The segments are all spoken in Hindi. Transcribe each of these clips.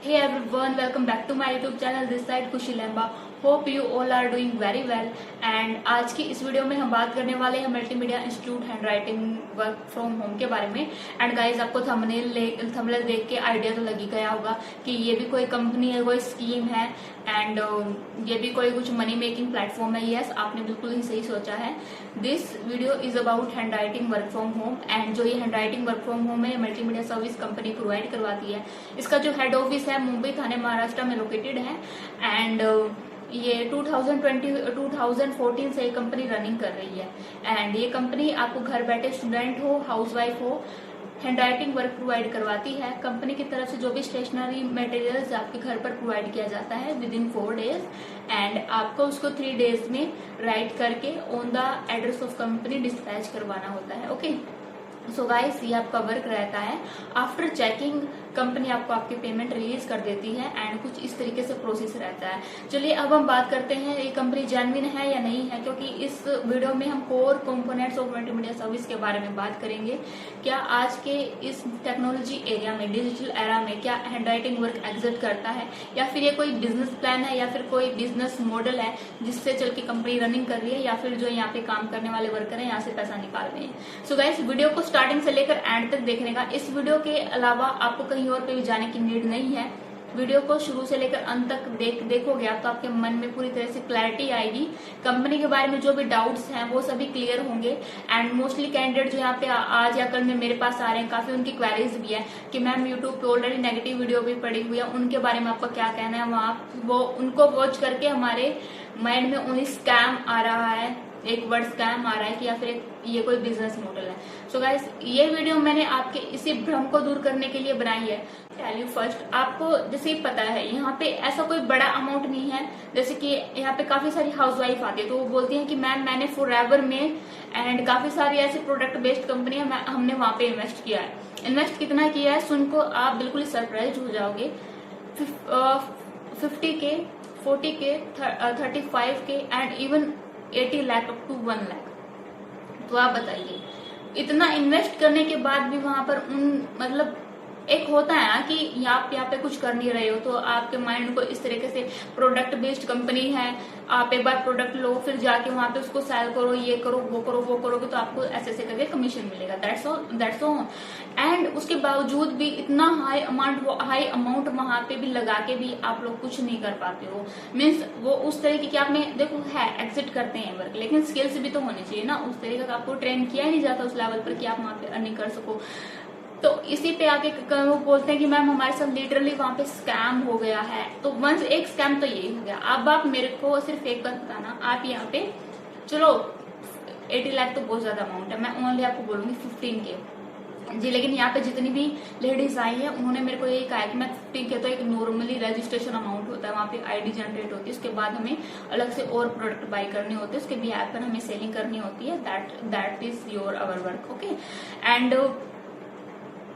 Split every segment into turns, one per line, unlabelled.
Hey everyone, welcome back to my YouTube channel. This side Khushi Lamba. Hope you all are doing very well. And आज की इस वीडियो में हम बात करने वाले हैं multimedia institute handwriting work from home के बारे में. एंड गाइज आपको थंबनेल देख के आइडिया तो लग ही गया होगा कि ये भी कोई कंपनी है, कोई स्कीम है एंड ये भी कोई कुछ मनी मेकिंग प्लेटफॉर्म है. यस, आपने बिल्कुल ही सही सोचा है. This video is about handwriting work from home. And जो ये हैंडराइटिंग वर्क फ्रॉम होम है मल्टीमीडिया सर्विस कंपनी प्रोवाइड करवाती है. इसका जो हेड ऑफिस है मुंबई थाने महाराष्ट्र में लोकेटेड है. एंड ये 2014 से ये कंपनी रनिंग कर रही है. एंड ये कंपनी आपको घर बैठे स्टूडेंट हो, हाउसवाइफ हो, हैंडराइटिंग वर्क प्रोवाइड करवाती है. कंपनी की तरफ से जो भी स्टेशनरी मटेरियल्स आपके घर पर प्रोवाइड किया जाता है विद इन 4 डेज. एंड आपको उसको 3 डेज में राइट करके on the address of company dispatch करवाना होता है. ओके, सो गाइस ये आपका वर्क रहता है. आफ्टर चेकिंग कंपनी आपको आपकी पेमेंट रिलीज कर देती है एंड कुछ इस तरीके से प्रोसेस रहता है. चलिए अब हम बात करते हैं ये कंपनी जेन्युइन है या नहीं है, क्योंकि इस वीडियो में हम core components of multimedia service के बारे में बात करेंगे. क्या आज के इस टेक्नोलॉजी एरिया में, डिजिटल एरा में क्या हैंडराइटिंग वर्क एग्जिस्ट करता है, या फिर ये कोई बिजनेस प्लान है, या फिर कोई बिजनेस मॉडल है जिससे चल के कंपनी रनिंग कर रही है, या फिर जो यहाँ पे काम करने वाले वर्कर है यहाँ से पैसा निकाल रहे हैं. सो गाइस वीडियो को स्टार्टिंग से लेकर एंड तक देखने का. इस वीडियो के अलावा आपको कहीं और पे भी जाने की नीड नहीं है. वीडियो को शुरू से लेकर अंत तक देखोगे आप तो आपके मन में पूरी तरह से क्लैरिटी आएगी. कंपनी के बारे में जो भी डाउट्स हैं वो सभी क्लियर होंगे. एंड मोस्टली कैंडिडेट जो यहाँ पे आज या कल में मेरे पास आ रहे हैं, काफी उनकी क्वेरीज भी है कि मैम यूट्यूब पे ऑलरेडी नेगेटिव वीडियो भी पड़ी हुई है, उनके बारे में आपका क्या कहना है. वहाँ वो उनको वॉच करके हमारे माइंड में ओनली स्कैम आ रहा है, एक वर्ड स्कैम आ रहा है कि या फिर ये कोई बिजनेस मॉडल है. सो गाइस ये वीडियो मैंने आपके इसी भ्रम को दूर करने के लिए बनाई है. टेल यू फर्स्ट, आपको जैसे ही पता है यहाँ पे ऐसा कोई बड़ा अमाउंट नहीं है. जैसे कि यहाँ पे काफी सारी हाउसवाइफ आती है तो वो बोलती है कि मैम मैंने फॉरएवर में एंड काफी सारी ऐसी प्रोडक्ट बेस्ड कंपनी हमने वहां पे इन्वेस्ट किया है. इन्वेस्ट कितना किया है सुनको आप बिल्कुल सरप्राइज हो जाओगे. 50K, 40K, 35K and even 80 lakh up to 1 lakh. तो आप बताइए इतना इन्वेस्ट करने के बाद भी वहां पर मतलब एक होता है ना कि आप यहाँ पे कुछ कर नहीं रहे हो तो आपके माइंड को इस तरीके से प्रोडक्ट बेस्ड कंपनी है, आप एक बार प्रोडक्ट लो फिर जाके वहां पे उसको सेल करो, ये करो वो करो वो करोगे तो आपको ऐसे ऐसे करके कमीशन मिलेगा. That's all. एंड उसके बावजूद भी इतना हाई अमाउंट वहां पे भी लगा के भी आप लोग कुछ नहीं कर पाते हो. मीन्स वो उस तरीके की आपने देखो है एग्जिट करते हैं वर्क, लेकिन स्किल्स भी तो होनी चाहिए ना. उस तरीके का आपको ट्रेन किया ही नहीं जाता उस लेवल पर कि आप वहां पे अर्निंग कर सको. तो इसी पे आके वो बोलते हैं कि मैम हमारे साथ लिटरली वहां पे स्कैम हो गया है. तो वंस एक स्कैम तो यही हो गया. अब आप मेरे को सिर्फ एक बात बताना, आप यहाँ पे चलो 80 लाख तो बहुत ज्यादा अमाउंट है, मैं ओनली आपको बोलूंगी 15K जी. लेकिन यहाँ पे जितनी भी लेडीज आई है उन्होंने मेरे को यही कहा है कि मैं 15K तो एक नॉर्मली रजिस्ट्रेशन अमाउंट होता है, वहाँ पे आईडी जनरेट होती है, उसके बाद हमें अलग से और प्रोडक्ट बाय करने होते हैं, उसके भी ऐप पर हमें सेलिंग करनी होती है. That is your our work. Okay. And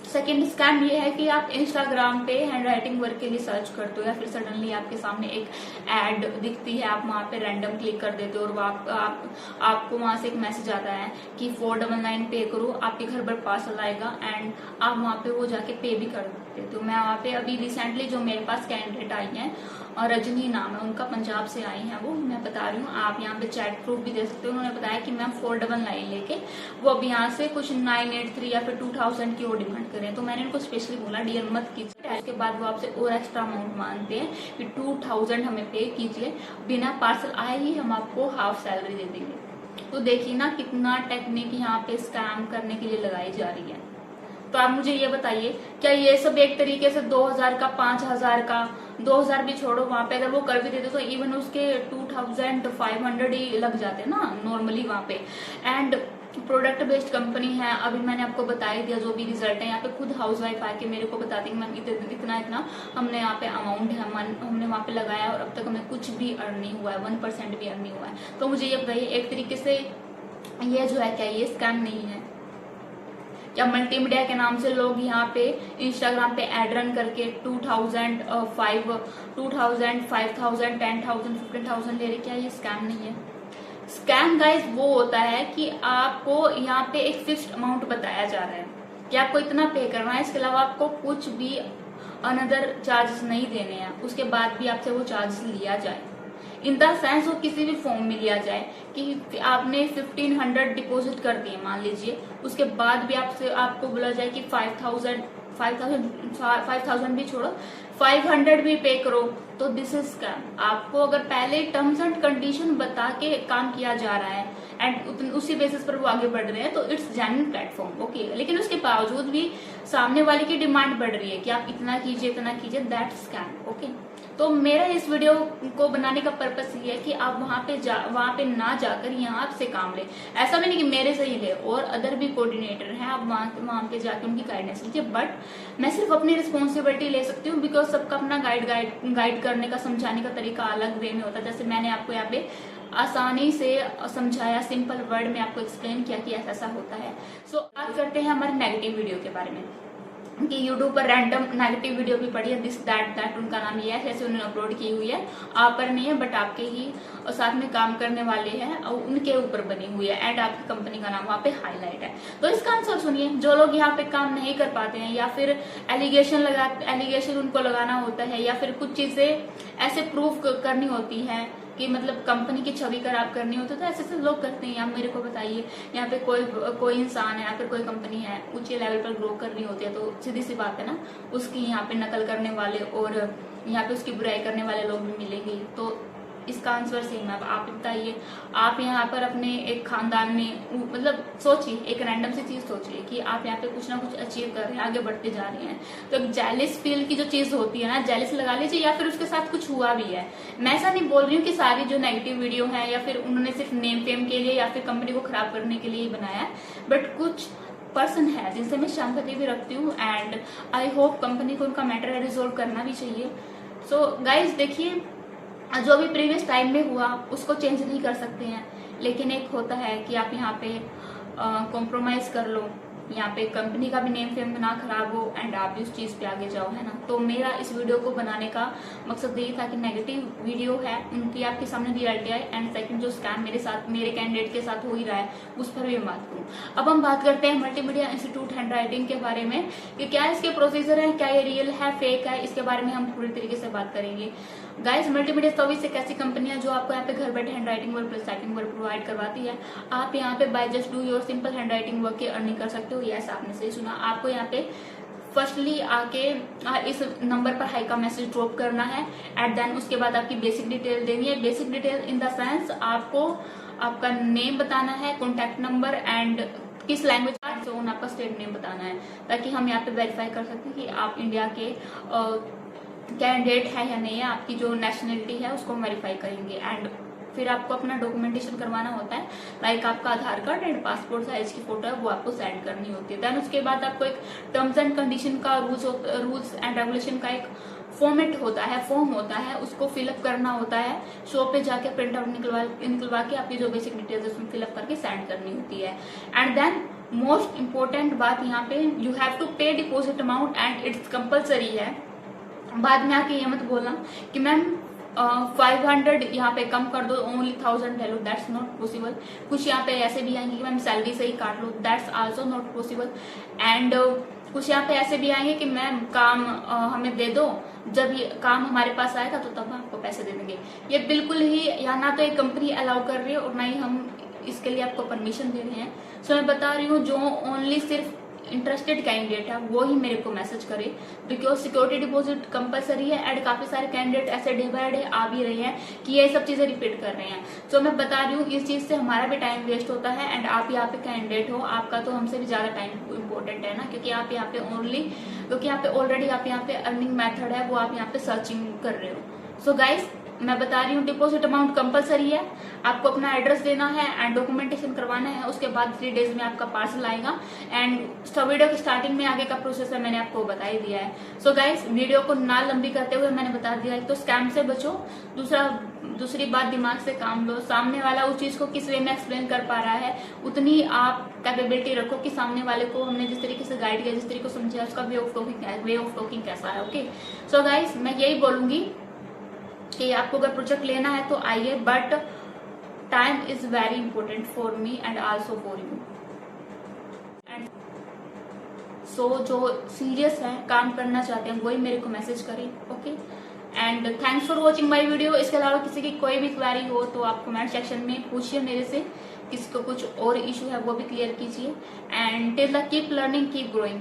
second scam ये है कि आप इंस्टाग्राम पे हैंडराइटिंग वर्क के लिए सर्च करते हो या फिर सडनली आपके सामने एक एड दिखती है, आप वहां पे रैंडम क्लिक कर देते हो और आपको वहां से एक मैसेज आता है कि 499 पे करो, आपके घर पर पार्सल आएगा. एंड आप वहां पे वो जाके पे भी कर देते हो. मैं वहां पे अभी रिसेंटली जो मेरे पास कैंडिडेट आई है और रजनी नाम है उनका, पंजाब से आई है वो, मैं बता रही हूँ, आप यहाँ पे चैट प्रूफ भी दे सकते हो. उन्होंने बताया कि मैम 499 लेके वो अब यहाँ से कुछ 983 या फिर 2000 की और डिमांड करें. तो मैंने उनको स्पेशली बोला डील मत कीजिए. उसके बाद वो आपसे और एक्स्ट्रा अमाउंट मांगते हैं कि 2000 हमें पे कीजिए, बिना पार्सल आए ही हम आपको हाफ सैलरी दे देंगे. तो देखिए ना कितना टेक्निक यहाँ पे स्कैम करने के लिए लगाई जा रही है. तो आप मुझे ये बताइए क्या ये सब एक तरीके से 2000 का, 5000 का, 2000 भी छोड़ो, वहां पे अगर वो कर भी देते तो इवन उसके 2500 ही लग जाते ना नॉर्मली वहां पे. एंड प्रोडक्ट बेस्ड कंपनी है. अभी मैंने आपको बता ही दिया जो भी रिजल्ट है. यहाँ पे खुद हाउसवाइफ आके मेरे को बताती है मैम इतना हमने यहाँ पे अमाउंट है हमने वहाँ पे लगाया और अब तक हमें कुछ भी अर्न नहीं हुआ है, 1% भी अर्न नहीं हुआ है. तो मुझे ये बताइए एक तरीके से ये जो है क्या ये स्कैम नहीं है? या मल्टीमीडिया के नाम से लोग यहाँ पे इंस्टाग्राम पे एड रन करके 2000, 5000, 10,000, 15,000 ले रहे, क्या ये स्कैम नहीं है? स्कैम गाइस वो होता है कि आपको यहाँ पे एक फिक्स्ड अमाउंट बताया जा रहा है कि आपको इतना पे करना है, इसके अलावा आपको कुछ भी अनदर चार्जेस नहीं देने हैं, उसके बाद भी आपसे वो चार्जेस लिया जाए। इन द सेंस वो किसी भी फॉर्म में लिया जाए कि आपने 1500 डिपॉजिट कर दिए मान लीजिए, उसके बाद भी आपको बोला जाए कि 5000 भी छोड़ो 500 भी पे करो, तो दिस इज स्कैम। आपको अगर पहले टर्म्स एंड कंडीशन बता के काम किया जा रहा है एंड उसी बेसिस पर वो आगे बढ़ रहे हैं, तो इट्स जेन्युइन प्लेटफॉर्म, ओके। लेकिन उसके बावजूद भी सामने वाले की डिमांड बढ़ रही है कि आप इतना कीजिए, दैट्स स्कैम, ओके। तो मेरा इस वीडियो को बनाने का पर्पस ये है कि आप वहां पे ना जाकर यहाँ से काम ले। ऐसा भी नहीं कि मेरे से ही ले, और अदर भी कोऑर्डिनेटर हैं, आप वहां पे जाकर उनकी गाइडेंस लीजिए। बट मैं सिर्फ अपनी रिस्पॉन्सिबिलिटी ले सकती हूँ, बिकॉज सबका अपना गाइड करने का, समझाने का तरीका अलग वे में होता है। जैसे मैंने आपको यहाँ पे आसानी से समझाया, सिंपल वर्ड में आपको एक्सप्लेन किया कि ऐसा होता है। सो बात करते हैं हमारे नेगेटिव वीडियो के बारे में कि यूट्यूब पर रैंडम नेगेटिव वीडियो भी पड़ी है, दिस दैट उनका नाम ये है, जैसे उन्होंने अपलोड की हुई है, आप पर नहीं है बट आपके ही साथ में काम करने वाले हैं और उनके ऊपर बनी हुई है, एंड आपकी कंपनी का नाम वहाँ पे हाईलाइट है। तो इसका आंसर सुनिए। जो लोग यहाँ पे काम नहीं कर पाते हैं या फिर एलिगेशन उनको लगाना होता है या फिर कुछ चीजें ऐसे प्रूफ करनी होती है कि मतलब कंपनी की छवि खराब करनी होती है, तो ऐसे लोग करते हैं। आप मेरे को बताइए, यहाँ पे कोई इंसान है या फिर कोई कंपनी है ऊंचे लेवल पर ग्रो करनी होती है, तो सीधी सी बात है ना, उसकी यहाँ पे नकल करने वाले और यहाँ पे उसकी बुराई करने वाले लोग भी मिलेंगे। तो इसका आंसर सेम है। आप बताइए, आप यहाँ पर अपने एक खानदान में मतलब सोचिए, एक रैंडम सी चीज सोचिए कि आप यहाँ पे कुछ ना कुछ अचीव कर रहे हैं, आगे बढ़ते जा रहे हैं, तो एक जेलिस फील की जो चीज होती है ना, जेलिस लगा लीजिए, या फिर उसके साथ कुछ हुआ भी है। मैं ऐसा नहीं बोल रही हूँ कि सारी जो नेगेटिव वीडियो है या फिर उन्होंने सिर्फ नेम फेम के लिए या फिर कंपनी को खराब करने के लिए ही बनाया है, बट कुछ पर्सन है जिनसे मैं शांति भी रखती हूँ, एंड आई होप कंपनी को उनका मैटर रिजोल्व करना भी चाहिए। सो गाइज देखिए, जो भी प्रीवियस टाइम में हुआ उसको चेंज नहीं कर सकते हैं, लेकिन एक होता है कि आप यहाँ पे कॉम्प्रोमाइज कर लो, यहाँ पे कंपनी का भी नेम फेम ना खराब हो एंड आप भी उस चीज पे आगे जाओ, है ना। तो मेरा इस वीडियो को बनाने का मकसद यही था कि नेगेटिव वीडियो है उनकी आपके सामने रियलिटी आए, एंड सेकंड जो स्कैम मेरे कैंडिडेट के साथ हो ही रहा है उस पर भी बात करूँ। अब हम बात करते हैं मल्टीमीडिया इंस्टीट्यूट हैंडराइटिंग के बारे में कि क्या इसके प्रोसीजर है, क्या ये रियल है, फेक है, इसके बारे में हम पूरी तरीके से बात करेंगे। गाइस, मल्टीमीडिया सर्विस एक ऐसी कंपनी है जो आपको यहाँ पे घर बैठे handwriting work plus typing work provide करवाती है। आप यहाँ पे by just do your simple handwriting work की अर्निंग कर सकते हो। यस, आपने सही सुना। आपको यहाँ पे फर्स्टली आके इस नंबर पर हाई का मैसेज ड्रॉप करना है, एंड देन उसके बाद आपकी बेसिक डिटेल देनी है। Basic detail in the sense आपको आपका नेम बताना है, कॉन्टैक्ट नंबर एंड किस लैंग्वेज का जोन, आपका स्टेट नेम बताना है, ताकि हम यहाँ पे वेरीफाई कर सकते हैं कि आप इंडिया के कैंडिडेट है या नहीं है। आपकी जो नेशनलिटी है उसको वेरीफाई करेंगे, एंड फिर आपको अपना डॉक्यूमेंटेशन करवाना होता है, लाइक आपका आधार कार्ड एंड पासपोर्ट साइज की फोटो है वो आपको सेंड करनी होती है। देन उसके बाद आपको एक टर्म्स एंड कंडीशन का रूल्स एंड रेगुलेशन का एक फॉर्म होता है, उसको फिलअप करना होता है। शॉप पे जाके प्रिंट आउट निकलवा के आपकी जो बेसिक डिटेल्स उसमें फिलअप करके सेंड करनी होती है। एंड देन मोस्ट इम्पोर्टेंट बात यहाँ पे, यू हैव टू पे deposit amount and it's compulsory है। बाद में आके ये मत बोलना कि मैम 500 यहाँ पे कम कर दो, ओनली 1000 ले लो, दैट्स नॉट पॉसिबल। कुछ यहाँ पे ऐसे भी आएंगे कि मैम सैलरी से ही काट लो, that's also not possible. And कुछ यहाँ पे ऐसे भी आएंगे कि मैम काम हमें दे दो, जब ये काम हमारे पास आएगा तो तब आपको पैसे दे देंगे। ये बिल्कुल ही या ना तो एक कंपनी अलाउ कर रही है और ना ही हम इसके लिए आपको परमिशन दे रहे हैं। सो मैं बता रही हूँ, जो ओनली सिर्फ इंटरेस्टेड कैंडिडेट है वो ही मेरे को मैसेज करे, बिकॉज सिक्योरिटी डिपॉजिट कंपलसरी है, एंड काफी सारे कैंडिडेट ऐसे डे बाय डे आ भी रहे हैं कि ये सब चीजें रिपीट कर रहे हैं। तो मैं बता रही हूँ, इस चीज से हमारा भी टाइम वेस्ट होता है, एंड आप यहाँ पे कैंडिडेट हो, आपका तो हमसे भी ज्यादा टाइम इम्पोर्टेंट है ना, क्योंकि आप यहाँ पे ऑलरेडी आप यहाँ पे अर्निंग मेथड है वो आप यहाँ पे सर्चिंग कर रहे हो। सो गाइस, मैं बता रही हूँ, डिपॉजिट अमाउंट कंपलसरी है, आपको अपना एड्रेस देना है एंड डॉक्यूमेंटेशन करवाना है। उसके बाद 3 डेज में आपका पार्सल आएगा, एंड वीडियो के स्टार्टिंग में आगे का प्रोसेस है मैंने आपको बता ही दिया है। सो गाइस, वीडियो को ना लंबी करते हुए मैंने बता दिया है, तो स्कैम से बचो। दूसरी बात, दिमाग से काम लो। सामने वाला उस चीज को किस वे में एक्सप्लेन कर पा रहा है, उतनी आप कैपेबिलिटी रखो कि सामने वाले को हमने जिस तरीके से गाइड किया, जिस तरीके से समझा, उसका वे ऑफ टॉकिंग कैसा है। ओके, सो गाइस, मैं यही बोलूंगी कि आपको अगर प्रोजेक्ट लेना है तो आइए, but time is very important for me and also for you. And so जो सीरियस है, काम करना चाहते हैं, वही मेरे को मैसेज करें। Okay, and thanks for watching my video. इसके अलावा किसी की कोई भी क्वेरी हो तो आप कमेंट सेक्शन में पूछिए मेरे से, किसी को कुछ और इशू है वो भी क्लियर कीजिए। And till the keep learning, keep growing.